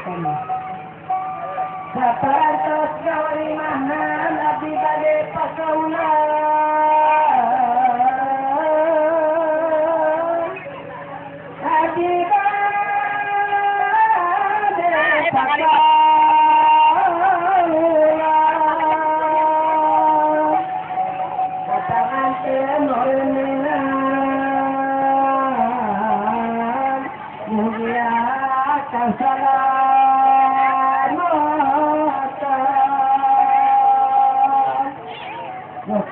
Saparantos gawari mahal abdi bade pakaula abdi bade pakaula katangan tenor minan mulia kasala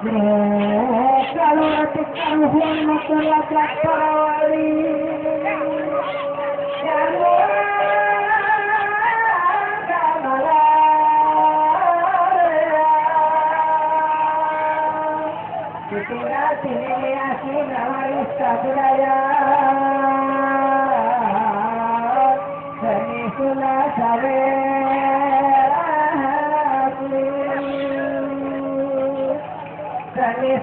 kalau ratikan huan masyarakat para wali yang ditinggal sini asin waris budaya seni sula sawe Sani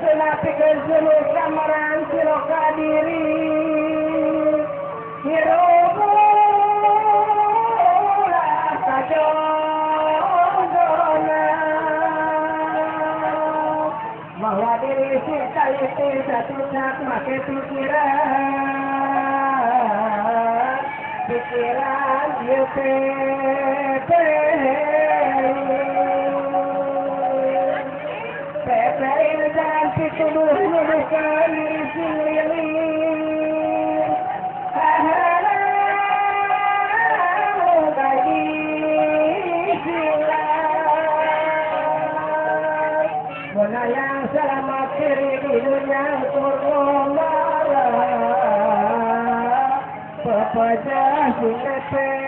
pikir sulu kamarang siro kadiri hirupula kajodona bahwa diri si kaliti satu sak make pikiran yupe Peperin dan situduh nuduhkan isi lilin Hahalah gaji silang Bona yang selamat diri di dunia turunlah Pepejah sineteh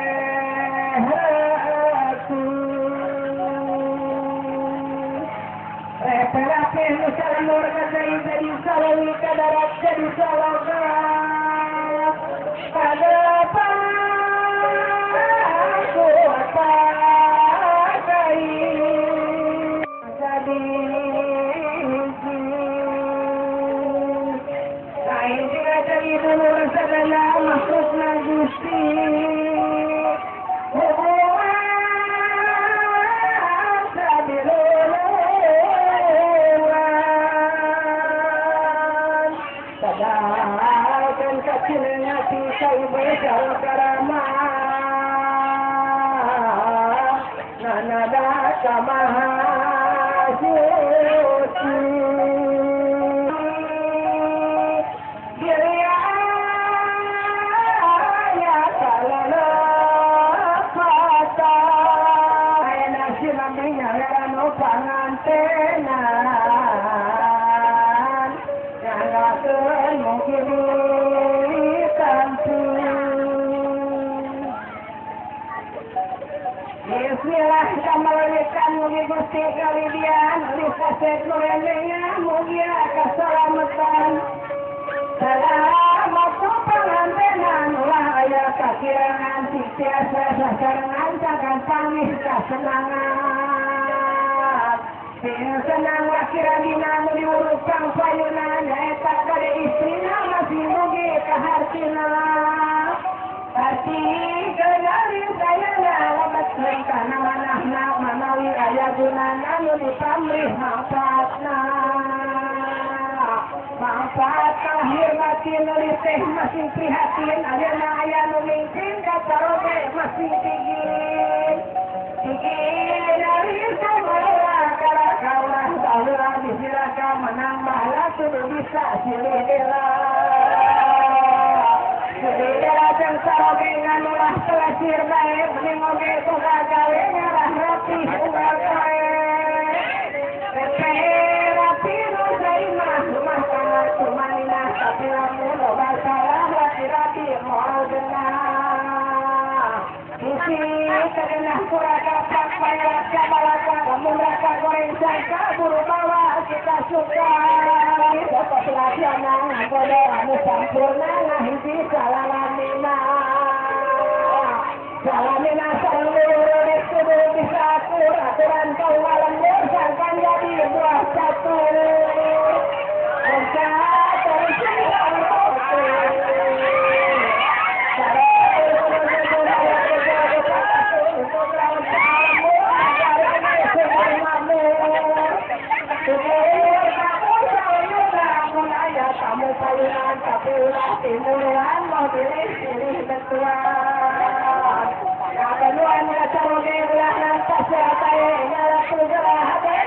Terapi nusaran warga dari salawi kadarat jadi salaga pada aku apa kai jadi lain juga dari dulu segala makhluk Gusti Padahal kecilnya kita ibadah karama Nanada kamahajuti Diriaya kalala kata Aina silaminya merano pangantenan mungkin tentu Bismillah kamalikan mugi Gusti kalidian lisaset nurenenya mugia keselamatan selamat pengantenan ulah aya kakirangan tiasa sasarangan jangan pangis kesenangan senang wakira dina diurutkan payunan eta kade istrina masih mugi kahartina arti kenali sayana labat kana manahna manawi aya gunana nu dipamrih manfaatna manfaat lahir batin nulis teh masih prihatin ayeuna aya nu mingkin kasaroge masih tigin dari semua kaulah saluran disiraka menambah laku bisa silihila silihila jeng sarogengan ulah kelasir baik meningoge tuga gawe nyarah rapi ulah kae pepe rapi nusaimah rumah tangga cumaninah tapi lamun loba salah rapi moal genah isi kedenah kuraka pak mayat kabalaka lamun raka goreng sangka buru bawa kita suka dapat laksana nggoda anu sampurna ngahiji salalamina seluruh kudu bisa atur aturan kau lembur sangkan jadi buah satu Ongka terisi ulah timuruan mau pilih ketua. Kabeluan ya saroge ulah lantas ya tae nyala kugelah hade.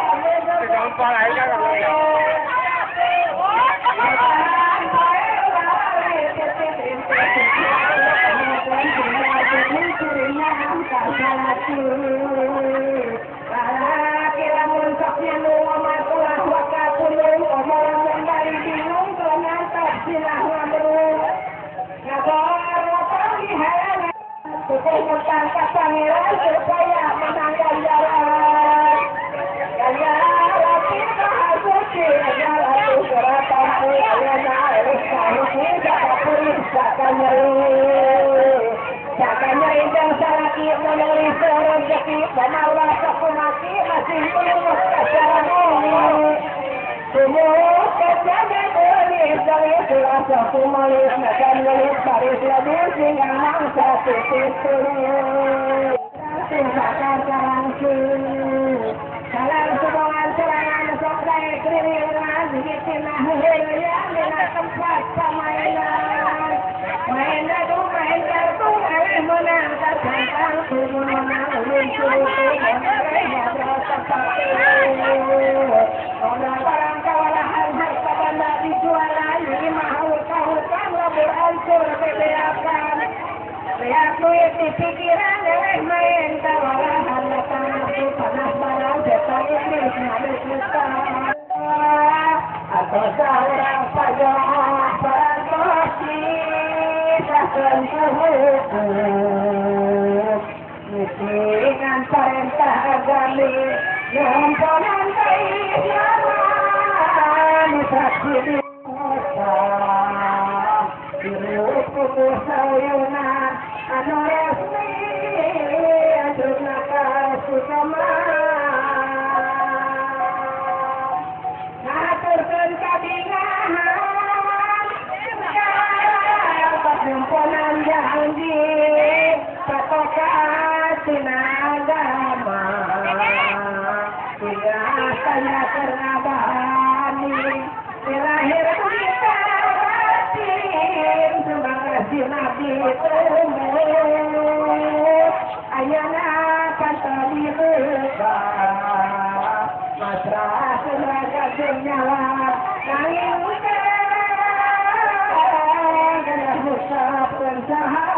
Gampang aja kalau Pangeran supaya menangkan jalan. Kaya rapi bahagia, kaya rapi seratan kaya naik kaya kapuri sakanyeri dan salaki menulis rezeki pemawa kekumati masih penuh kesarangan. Semua kejagaan tulis dari selasa kumalis makan nulis baris lebih sehingga mangsa tulis tulis. Tindakan langsung. Dalam hubungan serangan sokrai kriminal dikitinah hilya minat tempat permainan. Main dadu main kartu alih menang tergantang tubuh menang ulun suruh mengernya berasa seperti orang barang kewalahan harta benda dijual lagi mahal-mahal lebur hancur bebeakan. Lihat duit di pikiran eleh main kewalahan datang aku panas barang jatah Inggris habis luka. Atau seorang saja berkosi takkan kuhukum mikiringan perintah agami nyomponan keislaman saksi di Dirut putus sayunan anu resmi ajur nakal sukaman ngaturkeun kabingahan perhimpunan janji patokan tina agama tinggal tanya kernabani dilahir kita terima kasih Nabi umur ayana pantali lupa masrah seraga senyawa nangin dengan musab dan sahadat